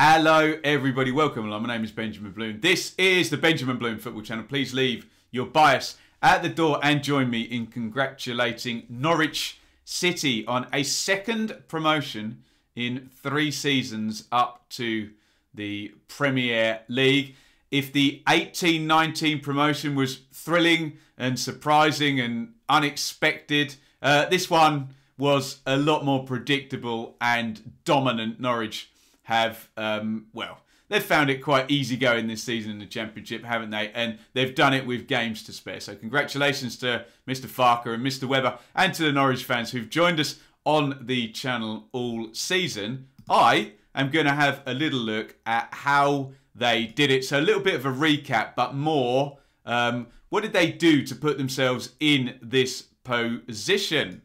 Hello everybody, welcome along. My name is Benjamin Bloom. This is the Benjamin Bloom Football Channel. Please leave your bias at the door and join me in congratulating Norwich City on a second promotion in 3 seasons up to the Premier League. If the 18-19 promotion was thrilling and surprising and unexpected, this one was a lot more predictable and dominant. Norwich have, they've found it quite easy going this season in the Championship, haven't they? And they've done it with games to spare. So congratulations to Mr. Farker and Mr. Webber and to the Norwich fans who've joined us on the channel all season. I am going to have a little look at how they did it. So a little bit of a recap, but more, what did they do to put themselves in this position?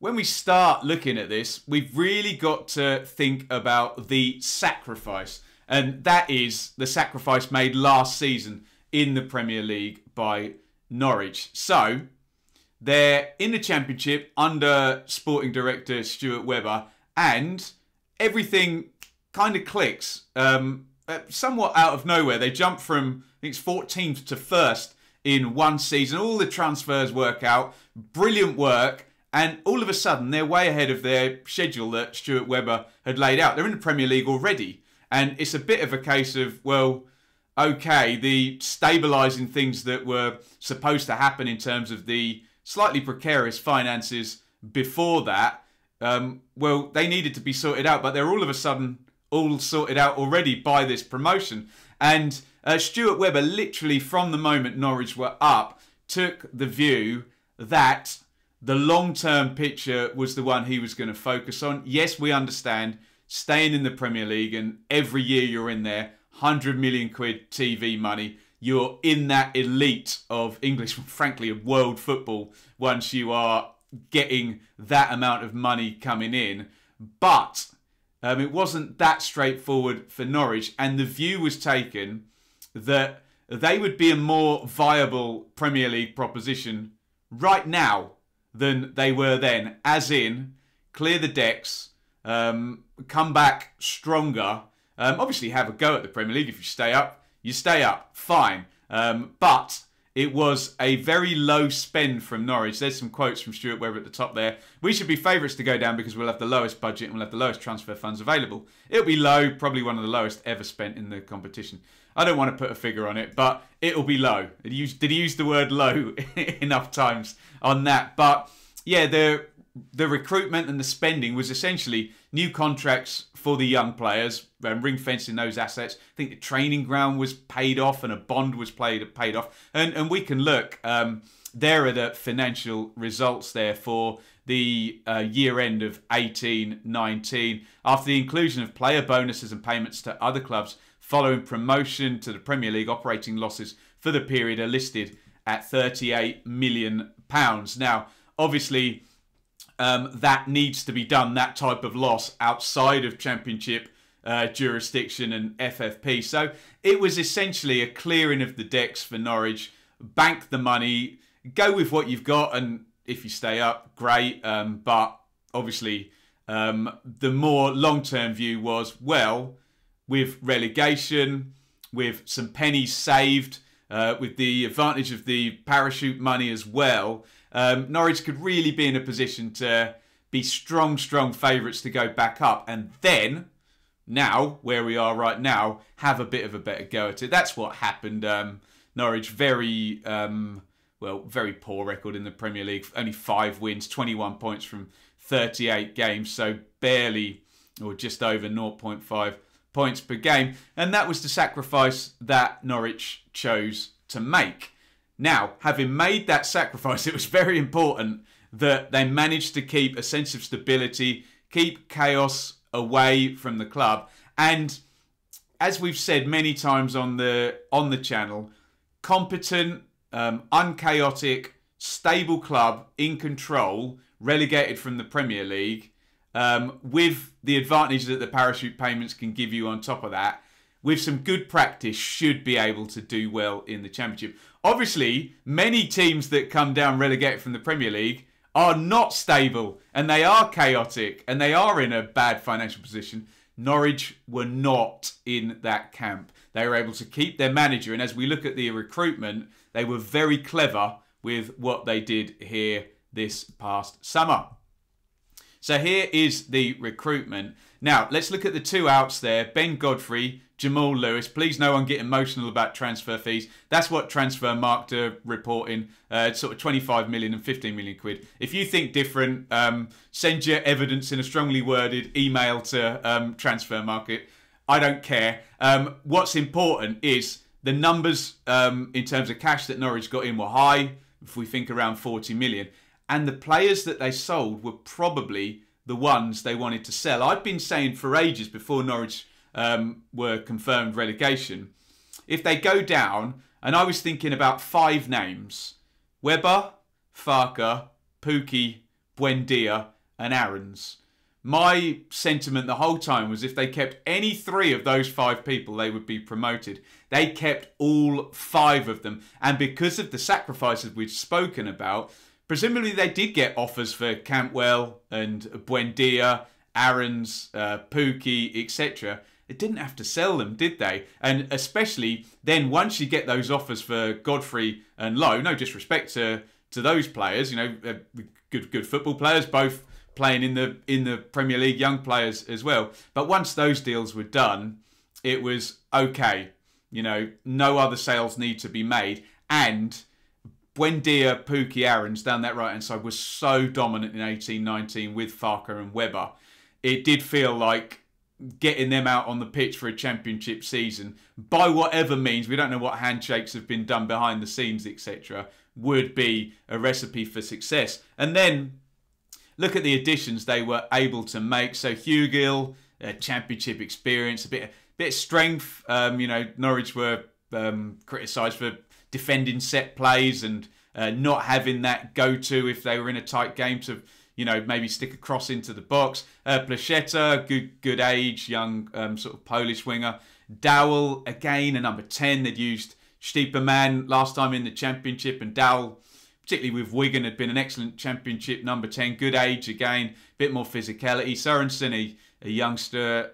When we start looking at this, we've really got to think about the sacrifice. And that is the sacrifice made last season in the Premier League by Norwich. So, they're in the Championship under sporting director Stuart Webber. And everything kind of clicks. Somewhat out of nowhere. They jump from, I think it's 14th to 1st in one season. All the transfers work out. Brilliant work. And all of a sudden, they're way ahead of their schedule that Stuart Webber had laid out. They're in the Premier League already. And it's a bit of a case of, well, okay, the stabilising things that were supposed to happen in terms of the slightly precarious finances before that, well, they needed to be sorted out. But they're all of a sudden all sorted out already by this promotion. And Stuart Webber, literally from the moment Norwich were up, took the view that the long-term picture was the one he was going to focus on. Yes, we understand staying in the Premier League and every year you're in there, 100 million quid TV money. You're in that elite of English, frankly, of world football once you are getting that amount of money coming in. But it wasn't that straightforward for Norwich. And the view was taken that they would be a more viable Premier League proposition right now than they were then, as in clear the decks, come back stronger, obviously have a go at the Premier League. If you stay up, fine. But it was a very low spend from Norwich. There's some quotes from Stuart Webber at the top there. We should be favourites to go down because we'll have the lowest budget and we'll have the lowest transfer funds available. It'll be low, probably one of the lowest ever spent in the competition. I don't want to put a figure on it, but it'll be low. Did he use the word low enough times on that? But yeah, the recruitment and the spending was essentially new contracts for the young players, ring fencing those assets. I think the training ground was paid off and a bond was paid off. And we can look, there are the financial results there for the year end of 18-19. After the inclusion of player bonuses and payments to other clubs, following promotion to the Premier League, operating losses for the period are listed at £38 million. Now, obviously, that needs to be done, that type of loss, outside of Championship jurisdiction and FFP. So it was essentially a clearing of the decks for Norwich. Bank the money, go with what you've got, and if you stay up, great. But obviously, the more long-term view was, well, with relegation, with some pennies saved, with the advantage of the parachute money as well, Norwich could really be in a position to be strong favourites to go back up. And then, now, where we are right now, have a bit of a better go at it. That's what happened. Norwich, very poor record in the Premier League. Only 5 wins, 21 points from 38 games. So barely, or just over 0.5 points per game. And that was the sacrifice that Norwich chose to make. Now, having made that sacrifice, it was very important that they managed to keep a sense of stability, keep chaos away from the club. And as we've said many times on the channel, competent, unchaotic, stable club in control, relegated from the Premier League, with the advantage that the parachute payments can give you on top of that, with some good practice, should be able to do well in the Championship. Obviously, many teams that come down relegated from the Premier League are not stable, and they are chaotic, and they are in a bad financial position. Norwich were not in that camp. They were able to keep their manager, and as we look at the recruitment, they were very clever with what they did here this past summer. So here is the recruitment. Now, let's look at the two outs there. Ben Godfrey, Jamal Lewis. Please no one get emotional about transfer fees. That's what Transfermarkt are reporting. Sort of 25 million and 15 million quid. If you think different, send your evidence in a strongly worded email to Transfermarkt. I don't care. What's important is the numbers in terms of cash that Norwich got in were high. If we think around 40 million. And the players that they sold were probably the ones they wanted to sell. I've been saying for ages before Norwich were confirmed relegation, if they go down, and I was thinking about 5 names: Webber, Farker, Pukki, Buendia and Aarons. My sentiment the whole time was if they kept any 3 of those 5 people, they would be promoted. They kept all 5 of them. And because of the sacrifices we've spoken about, presumably they did get offers for Cantwell and Buendia, Aarons, Pukki, etc. They didn't have to sell them, did they? And especially then once you get those offers for Godfrey and Lowe, no disrespect to those players, you know, good football players, both playing in the Premier League, young players as well. But once those deals were done, it was okay. You know, no other sales need to be made. And Buendia, Pukki, Aarons down that right-hand side was so dominant in 18-19 with Farker and Webber. It did feel like getting them out on the pitch for a championship season, by whatever means, we don't know what handshakes have been done behind the scenes, etc., would be a recipe for success. And then look at the additions they were able to make. So Hugill, championship experience, a bit of strength. You know, Norwich were criticised for defending set plays and not having that go-to if they were in a tight game to, you know, maybe stick a cross into the box. Placheta, good age, young sort of Polish winger. Dowell, again, a number 10. They'd used Stiepermann last time in the championship, and Dowell, particularly with Wigan, had been an excellent championship number 10. Good age again, bit more physicality. Sorensen, a youngster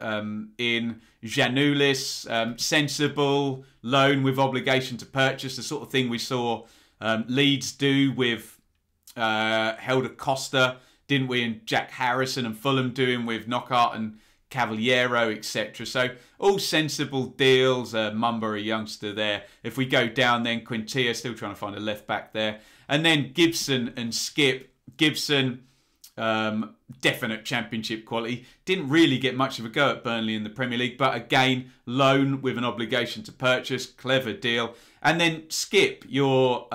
in Janulis, sensible, loan with obligation to purchase, the sort of thing we saw Leeds do with Helder Costa, didn't we, and Jack Harrison, and Fulham doing with Knockaert and Cavaliero, etc. So all sensible deals. Mumba, a youngster there. If we go down then, Quintilla, still trying to find a left back there. And then Gibson and Skip. Gibson, definite championship quality. Didn't really get much of a go at Burnley in the Premier League, but again, loan with an obligation to purchase. Clever deal. And then Skip, you're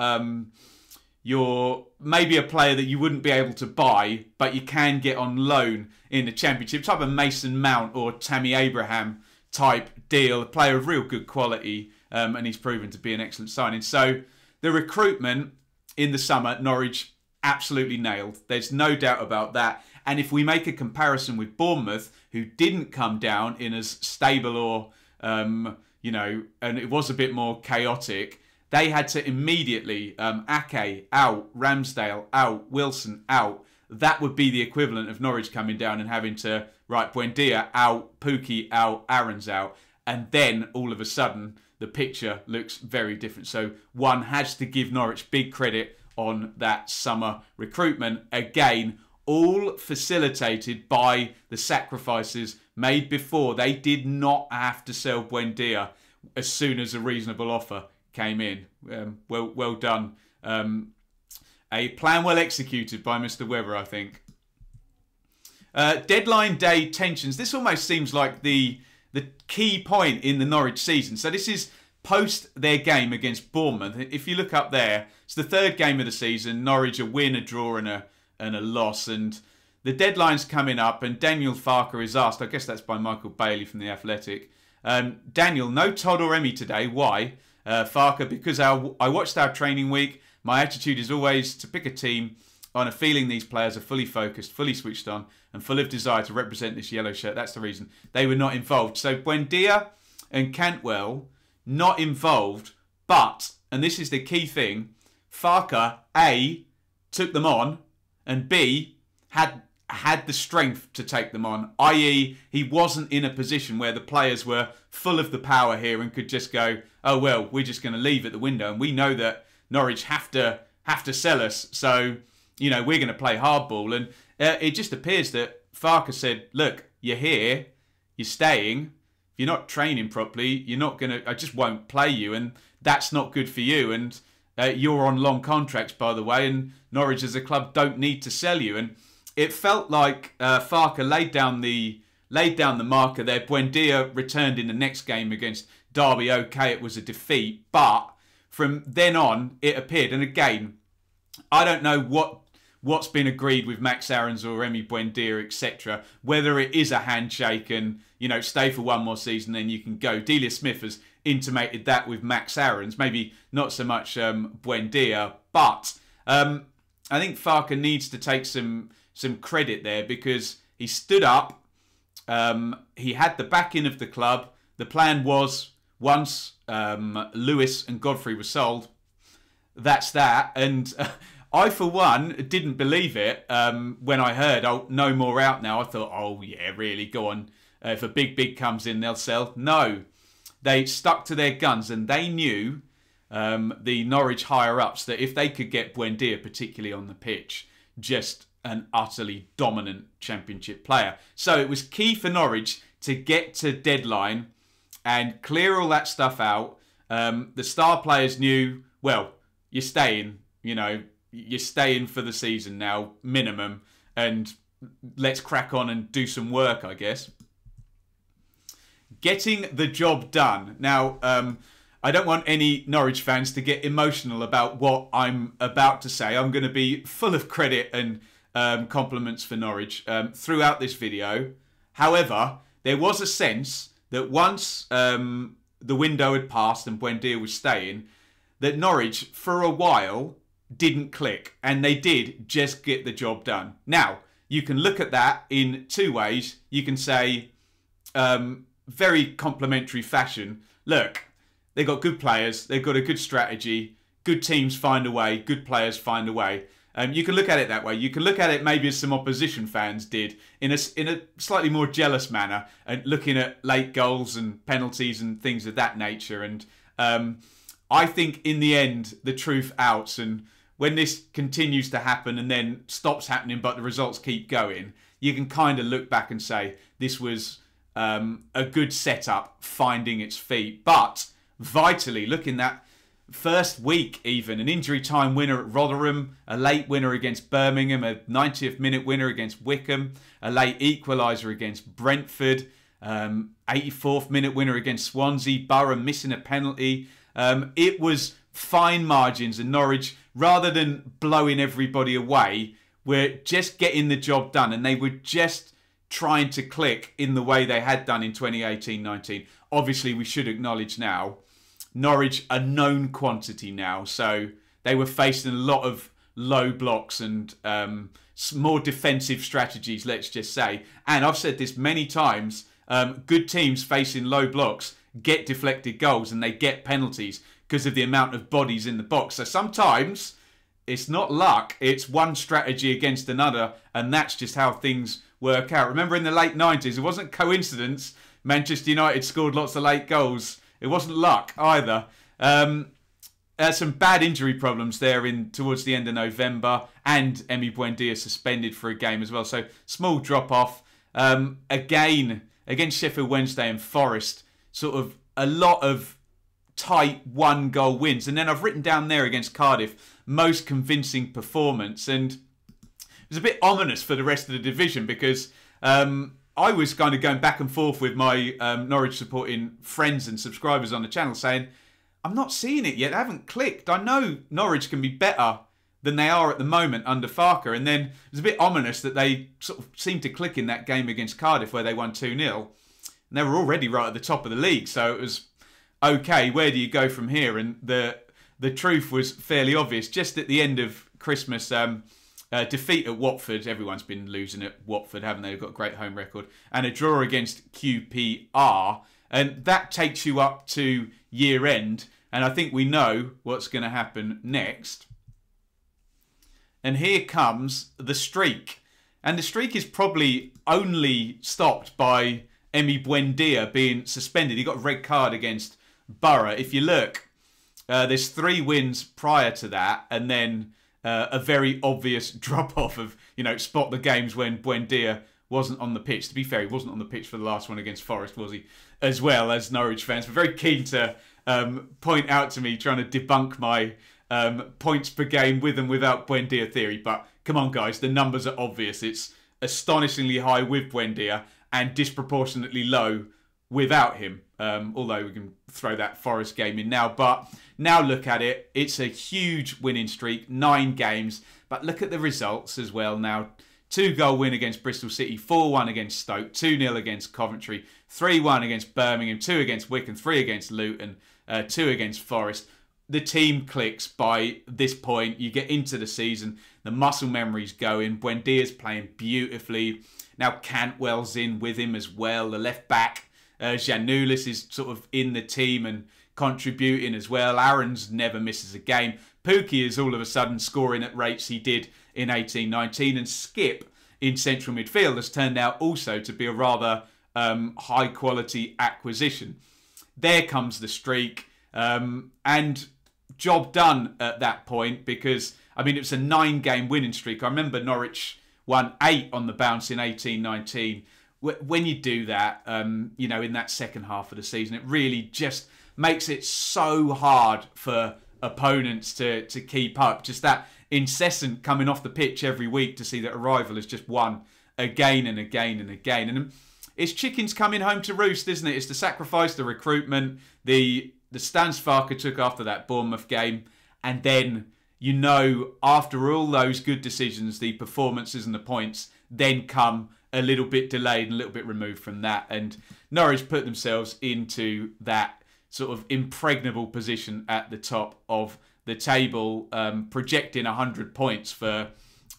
maybe a player that you wouldn't be able to buy, but you can get on loan in the championship. Type of Mason Mount or Tammy Abraham type deal. A player of real good quality, and he's proven to be an excellent signing. So the recruitment in the summer, Norwich absolutely nailed. There's no doubt about that. And if we make a comparison with Bournemouth, who didn't come down in as stable or, you know, and it was a bit more chaotic, they had to immediately, Ake out, Ramsdale out, Wilson out. That would be the equivalent of Norwich coming down and having to, right, Buendia out, Pukki out, Aarons out. And then all of a sudden, the picture looks very different. So one has to give Norwich big credit on that summer recruitment. Again, all facilitated by the sacrifices made before. They did not have to sell Buendia as soon as a reasonable offer came in. Well done. A plan well executed by Mr. Webber, I think. Deadline day tensions. This almost seems like the key point in the Norwich season. So this is post their game against Bournemouth. If you look up there, it's the 3rd game of the season. Norwich a win, a draw and a loss. And the deadline's coming up, and Daniel Farker is asked, I guess that's by Michael Bailey from The Athletic. Daniel, no Todd or Emmy today. Why? Farker, because I watched our training week. My attitude is always to pick a team on a feeling these players are fully focused, fully switched on, and full of desire to represent this yellow shirt. That's the reason they were not involved. So Buendia and Cantwell not involved, but, and this is the key thing, Farker, A, took them on, and B, had had the strength to take them on, i.e. he wasn't in a position where the players were full of the power here and could just go, oh, well, we're just going to leave at the window. And we know that Norwich have to sell us. So, you know, we're going to play hardball. And it just appears that Farke said, look, you're here, you're staying. If you're not training properly, you're not going to, I just won't play you. And that's not good for you. And you're on long contracts, by the way. And Norwich as a club don't need to sell you. And it felt like Farke laid down the marker there. Buendia returned in the next game against Derby. Okay, it was a defeat, but from then on, it appeared. And again, I don't know what's been agreed with Max Aarons or Emi Buendia, etc. Whether it is a handshake and, you know, stay for one more season, then you can go. Delia Smith has intimated that with Max Aarons. Maybe not so much Buendia, but I think Farke needs to take some credit there because he stood up. He had the backing of the club. The plan was once Lewis and Godfrey were sold, that's that. And I, for one, didn't believe it when I heard, oh, no more out now. I thought, oh, yeah, really, go on. If a big comes in, they'll sell. No, they stuck to their guns and they knew, the Norwich higher-ups, that if they could get Buendia, particularly on the pitch, just an utterly dominant championship player. So it was key for Norwich to get to deadline and clear all that stuff out. The star players knew, well, you're staying, you know, you're staying for the season now, minimum, and let's crack on and do some work, I guess. Getting the job done. Now, I don't want any Norwich fans to get emotional about what I'm about to say. I'm going to be full of credit and compliments for Norwich throughout this video. However, there was a sense that once the window had passed and Buendia was staying, that Norwich, for a while, didn't click. And they did just get the job done. Now, you can look at that in two ways. You can say, very complimentary fashion, look, they've got good players, they've got a good strategy, good teams find a way, good players find a way. You can look at it that way. You can look at it maybe as some opposition fans did in a slightly more jealous manner and looking at late goals and penalties and things of that nature. And I think in the end, the truth outs. And when this continues to happen and then stops happening, but the results keep going, you can kind of look back and say this was a good setup finding its feet. But vitally, looking at first week even, an injury time winner at Rotherham, a late winner against Birmingham, a 90th minute winner against Wickham, a late equaliser against Brentford, 84th minute winner against Swansea, Borough missing a penalty. It was fine margins, and Norwich, rather than blowing everybody away, were just getting the job done, and they were just trying to click in the way they had done in 2018-19. Obviously, we should acknowledge now, Norwich a known quantity now, so they were facing a lot of low blocks and more defensive strategies, let's just say. And I've said this many times, good teams facing low blocks get deflected goals and they get penalties because of the amount of bodies in the box. So sometimes it's not luck, it's one strategy against another, and that's just how things work out. Remember in the late 90s, it wasn't coincidence Manchester United scored lots of late goals. It wasn't luck either. Some bad injury problems there towards the end of November, and Emi Buendia suspended for a game as well. So small drop off. Again, against Sheffield Wednesday and Forest, sort of a lot of tight one-goal wins. And then I've written down there against Cardiff, most convincing performance. And it was a bit ominous for the rest of the division because I was kind of going back and forth with my Norwich supporting friends and subscribers on the channel saying, I'm not seeing it yet. They haven't clicked. I know Norwich can be better than they are at the moment under Farke. And then it was a bit ominous that they sort of seemed to click in that game against Cardiff where they won 2-0. And they were already right at the top of the league. So it was, okay, where do you go from here? And the truth was fairly obvious. Just at the end of Christmas, defeat at Watford. Everyone's been losing at Watford, haven't they? They've got a great home record. And a draw against QPR. And that takes you up to year end. And I think we know what's going to happen next. And here comes the streak. And the streak is probably only stopped by Emi Buendia being suspended. He got a red card against Borough. If you look, there's 3 wins prior to that, and then a very obvious drop-off of, you know, spot the games when Buendia wasn't on the pitch. To be fair, he wasn't on the pitch for the last one against Forest, was he? As well as Norwich fans were very keen to point out to me, trying to debunk my points per game with and without Buendia theory. But come on, guys, the numbers are obvious. It's astonishingly high with Buendia and disproportionately low without him. Although we can throw that Forest game in now. But now look at it. It's a huge winning streak, 9 games. But look at the results as well now. 2-goal win against Bristol City, 4-1 against Stoke, 2-0 against Coventry, 3-1 against Birmingham, 2 against Wycombe, 3 against Luton, 2 against Forest. The team clicks by this point. You get into the season, the muscle memory's going. Buendia's playing beautifully. Now Cantwell's in with him as well. The left back, Giannoulis, is sort of in the team and contributing as well. Aaron's never misses a game. Pookie is all of a sudden scoring at rates he did in 18-19, and Skip in central midfield has turned out also to be a rather high quality acquisition. There comes the streak, and job done at that point, because I mean it was a 9-game winning streak. I remember Norwich won 8 on the bounce in 18-19. When you do that, you know, in that second half of the season, it really just makes it so hard for opponents to keep up. Just that incessant coming off the pitch every week to see that a rival has just won again and again and again. And it's chickens coming home to roost, isn't it? It's the sacrifice, the recruitment, the stance Farker took after that Bournemouth game. And then, you know, after all those good decisions, the performances and the points then come a little bit delayed and a little bit removed from that. And Norwich put themselves into that sort of impregnable position at the top of the table, projecting 100 points for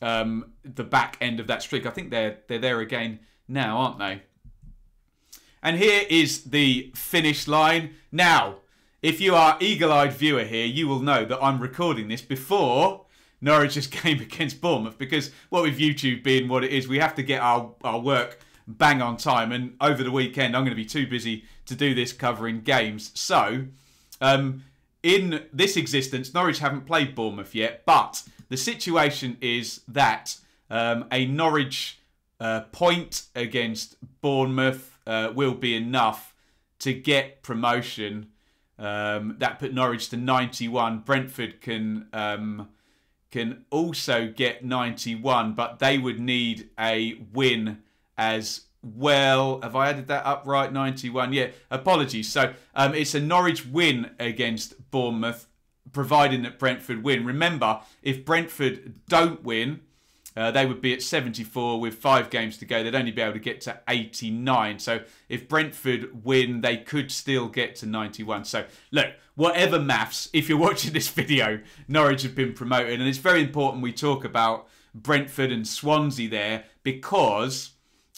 the back end of that streak. I think they're there again now, aren't they? And here is the finish line. Now, if you are eagle-eyed viewer here, you will know that I'm recording this before Norwich's game against Bournemouth, because what with YouTube being what it is, we have to get our work bang on time. And over the weekend, I'm going to be too busy to do this covering games. So, in this existence, Norwich haven't played Bournemouth yet, but the situation is that a Norwich point against Bournemouth will be enough to get promotion. That put Norwich to 91. Brentford can also get 91, but they would need a win as well. Have I added that up right? 91. Yeah, apologies. So it's a Norwich win against Bournemouth, providing that Brentford win. Remember, if Brentford don't win, they would be at 74 with 5 games to go. They'd only be able to get to 89. So if Brentford win, they could still get to 91. So look, whatever maths, if you're watching this video, Norwich have been promoted. And it's very important we talk about Brentford and Swansea there, because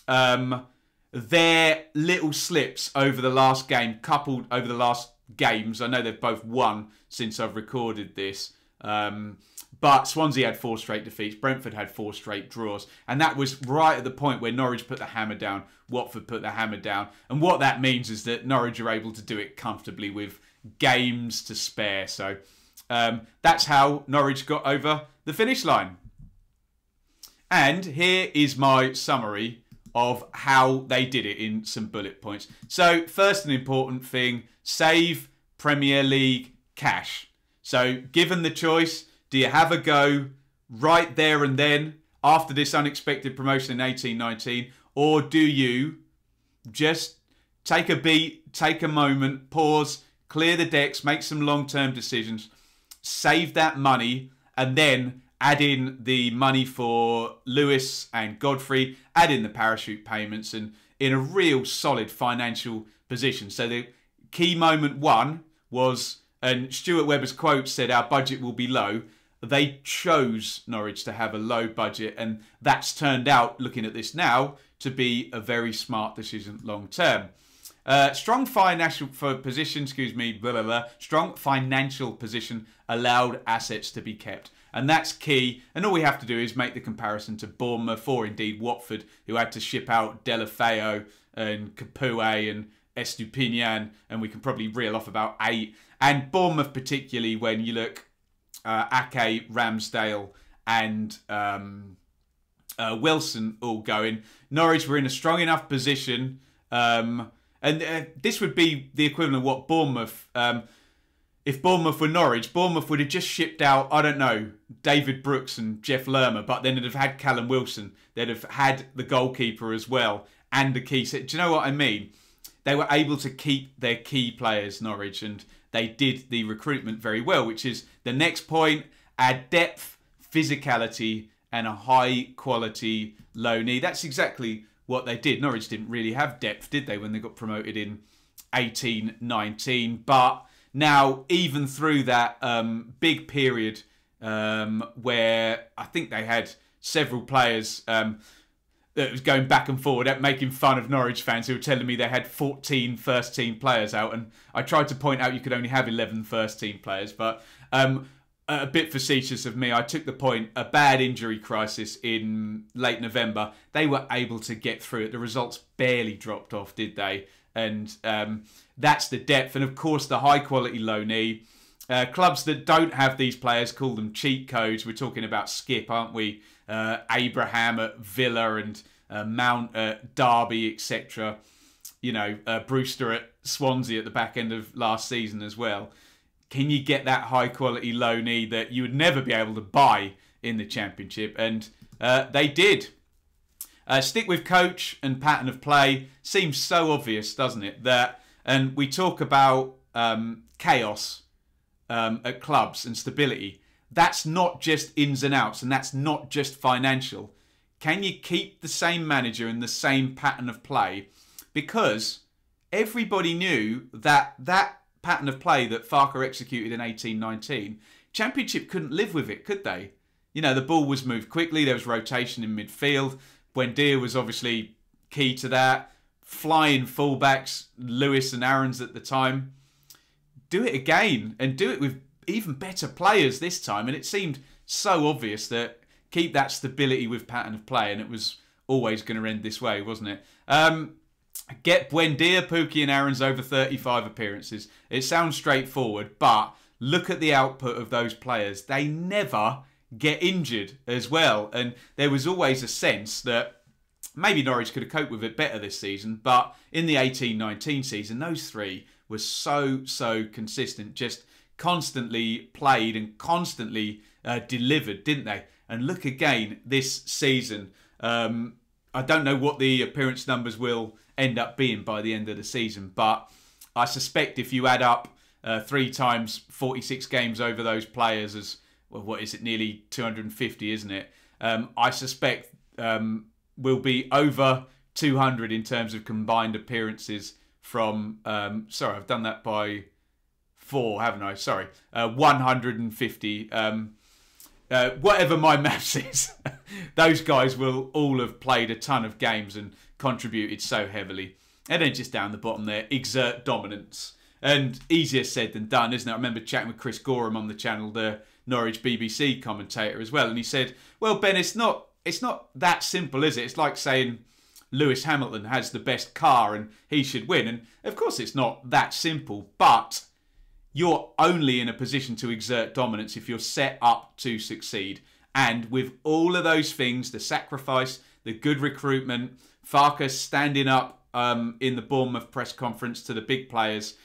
their little slips over the last game, coupled over the last games, I know they've both won since I've recorded this, but Swansea had 4 straight defeats, Brentford had 4 straight draws, and that was right at the point where Norwich put the hammer down, Watford put the hammer down, and what that means is that Norwich are able to do it comfortably with games to spare. So that's how Norwich got over the finish line. And here is my summary of how they did it in some bullet points. So first and important thing, save Premier League cash. So given the choice, do you have a go right there and then after this unexpected promotion in 18-19, or do you just take a beat, take a moment, pause, clear the decks, make some long-term decisions, save that money, and then add in the money for Lewis and Godfrey, add in the parachute payments, and in a real solid financial position. So the key moment 1 was, and Stuart Webber's quote said, our budget will be low. They chose Norwich to have a low budget, and that's turned out, looking at this now, to be a very smart decision long term. Strong financial position, Strong financial position allowed assets to be kept. And that's key. And all we have to do is make the comparison to Bournemouth or indeed Watford, who had to ship out Delafeo and Capoue and Estupinian, and we can probably reel off about 8. And Bournemouth particularly, when you look Ake, Ramsdale and Wilson all going. Norwich were in a strong enough position. This would be the equivalent of what Bournemouth... if Bournemouth were Norwich, Bournemouth would have just shipped out, I don't know, David Brooks and Jeff Lerma, but then they'd have had Callum Wilson. They'd have had the goalkeeper as well and the key set. Do you know what I mean? They were able to keep their key players, Norwich, and they did the recruitment very well, which is the next point. Add depth, physicality, and a high-quality low knee. That's exactly what they did. Norwich didn't really have depth, did they, when they got promoted in 18-19? But now, even through that big period where I think they had several players that was going back and forward, making fun of Norwich fans who were telling me they had 14 first-team players out. And I tried to point out you could only have 11 first-team players. But a bit facetious of me, I took the point, a bad injury crisis in late November. They were able to get through it. The results barely dropped off, did they? And that's the depth. And, of course, the high-quality low knee. Clubs that don't have these players call them cheat codes. We're talking about Skip, aren't we? Abraham at Villa and Mount at Derby, etc. You know, Brewster at Swansea at the back end of last season as well. Can you get that high-quality low knee that you would never be able to buy in the Championship? And they did. Stick with coach and pattern of play. Seems so obvious, doesn't it? And we talk about chaos at clubs and stability. That's not just ins and outs, and that's not just financial. Can you keep the same manager and the same pattern of play? Because everybody knew that that pattern of play that Farke executed in 18-19, Championship couldn't live with it, could they? You know, the ball was moved quickly, there was rotation in midfield. Buendia was obviously key to that. Flying fullbacks, Lewis and Aarons at the time. Do it again, and do it with even better players this time. And it seemed so obvious that keep that stability with pattern of play, and it was always going to end this way, wasn't it? Get Buendia, Pukki and Aarons over 35 appearances. It sounds straightforward, but look at the output of those players. They never get injured as well. And there was always a sense that maybe Norwich could have coped with it better this season, but in the 18-19 season, those three were so consistent, just constantly played and constantly delivered, didn't they? And look again this season. I don't know what the appearance numbers will end up being by the end of the season, but I suspect if you add up 3 times 46 games over those players as, well, what is it, nearly 250, isn't it? I suspect we'll be over 200 in terms of combined appearances from, sorry, I've done that by 4, haven't I? Sorry, 150. Whatever my maths is, those guys will all have played a ton of games and contributed so heavily. And then just down the bottom there, exert dominance. And easier said than done, isn't it? I remember chatting with Chris Gorham on the channel, the Norwich BBC commentator as well. And he said, well, Ben, it's not that simple, is it? It's like saying Lewis Hamilton has the best car and he should win. And of course it's not that simple, but you're only in a position to exert dominance if you're set up to succeed. And with all of those things, the sacrifice, the good recruitment, Farke standing up in the Bournemouth press conference to the big players,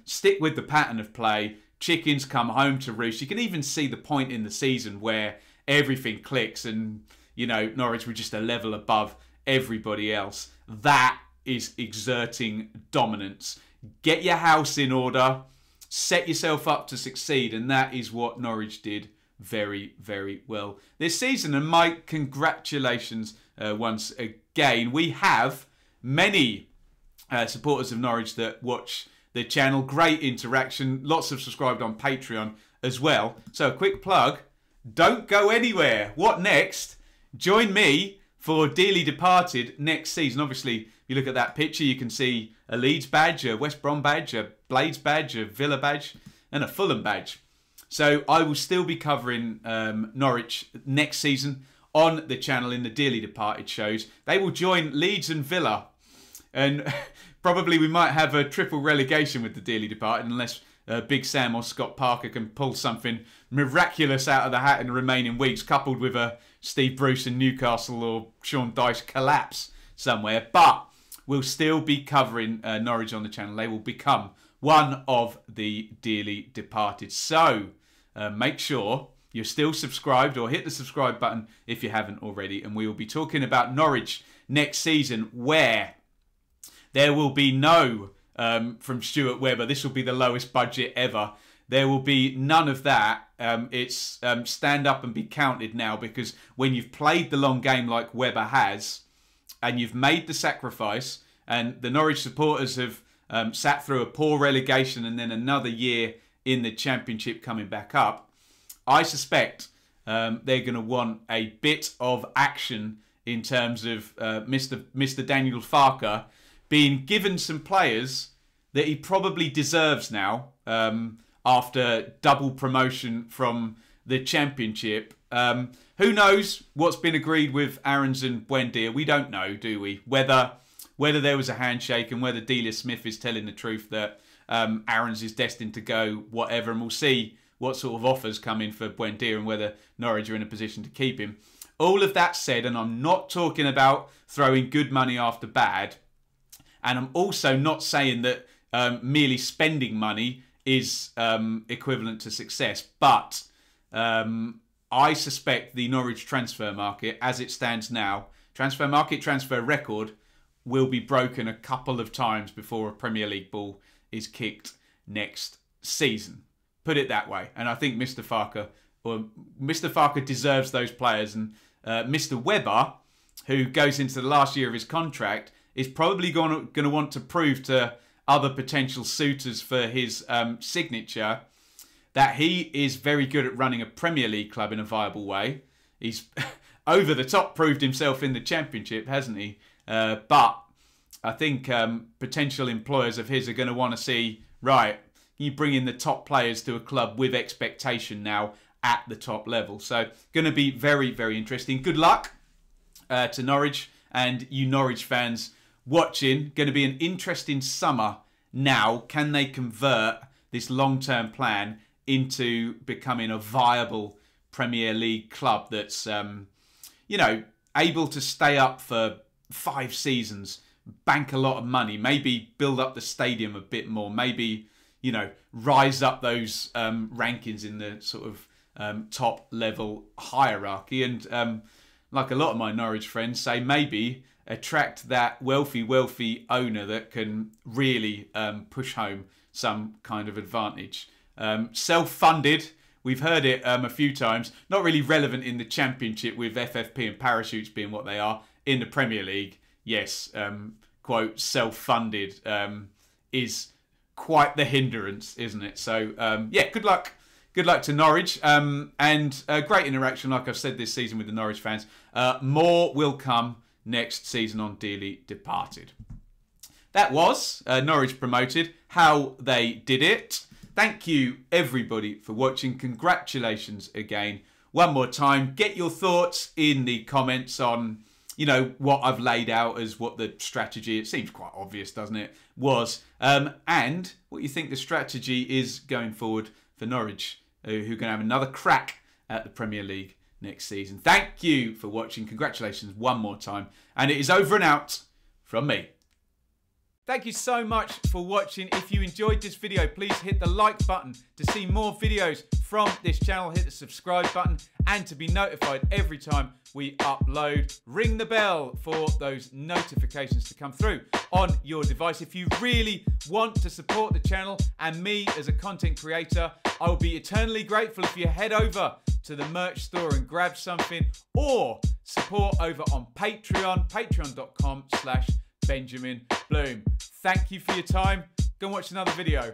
stick with the pattern of play, chickens come home to roost. You can even see the point in the season where everything clicks and, you know, Norwich were just a level above everybody else. That is exerting dominance. Get your house in order. Set yourself up to succeed, and that is what Norwich did very, very well this season. And Mike, congratulations once again. We have many supporters of Norwich that watch the channel. Great interaction. Lots of subscribed on Patreon as well. So a quick plug. Don't go anywhere. What next? Join me for Dearly Departed next season. Obviously, if you look at that picture, you can see a Leeds badge, a West Brom badge, a Blades badge, a Villa badge, and a Fulham badge. So I will still be covering Norwich next season on the channel in the dearly departed shows. They will join Leeds and Villa. And probably we might have a triple relegation with the dearly departed unless Big Sam or Scott Parker can pull something miraculous out of the hat in the remaining weeks, coupled with a Steve Bruce and Newcastle or Sean Dyche collapse somewhere. But we'll still be covering Norwich on the channel. They will become one of the dearly departed. So make sure you're still subscribed, or hit the subscribe button if you haven't already. And we will be talking about Norwich next season, where there will be no, from Stuart Webber, this will be the lowest budget ever. There will be none of that. It's stand up and be counted now, because when you've played the long game like Webber has, and you've made the sacrifice, and the Norwich supporters have sat through a poor relegation and then another year in the Championship coming back up, I suspect they're going to want a bit of action in terms of Mr. Daniel Farke being given some players that he probably deserves now after double promotion from the Championship. Who knows what's been agreed with Aarons and Buendia? We don't know, do we? Whether there was a handshake and whether Delia Smith is telling the truth that Aarons is destined to go, whatever, and we'll see what sort of offers come in for Buendia and whether Norwich are in a position to keep him. All of that said, and I'm not talking about throwing good money after bad, and I'm also not saying that merely spending money is equivalent to success, but I suspect the Norwich transfer market, as it stands now, transfer market, transfer record, will be broken a couple of times before a Premier League ball is kicked next season. Put it that way. And I think Mr. Farke deserves those players. And Mr. Webber, who goes into the last year of his contract, is probably going to want to prove to other potential suitors for his signature that he is very good at running a Premier League club in a viable way. He's over the top proved himself in the Championship, hasn't he? But I think potential employers of his are going to want to see, right, you bring in the top players to a club with expectation now at the top level. So going to be very, very interesting. Good luck to Norwich and you Norwich fans watching. Going to be an interesting summer now. Can they convert this long-term plan into becoming a viable Premier League club that's, you know, able to stay up for 5 seasons, bank a lot of money, maybe build up the stadium a bit more, maybe, you know, rise up those rankings in the sort of top level hierarchy, and like a lot of my Norwich friends say, maybe attract that wealthy owner that can really push home some kind of advantage. Self-funded, we've heard it a few times, not really relevant in the Championship with FFP and parachutes being what they are. In the Premier League, yes, quote, self-funded is quite the hindrance, isn't it? So, yeah, good luck. Good luck to Norwich. And great interaction, like I've said, this season with the Norwich fans. More will come next season on Dearly Departed. That was Norwich promoted, how they did it. Thank you, everybody, for watching. Congratulations again. One more time, get your thoughts in the comments on, you know, what I've laid out as what the strategy, it seems quite obvious, doesn't it, was. And what you think the strategy is going forward for Norwich, who are going to have another crack at the Premier League next season. Thank you for watching. Congratulations one more time. And it is over and out from me. Thank you so much for watching. If you enjoyed this video, please hit the like button to see more videos from this channel. Hit the subscribe button and to be notified every time we upload. Ring the bell for those notifications to come through on your device. If you really want to support the channel and me as a content creator, I will be eternally grateful if you head over to the merch store and grab something, or support over on Patreon, patreon.com/Benjamin Bloom. Thank you for your time. Go and watch another video.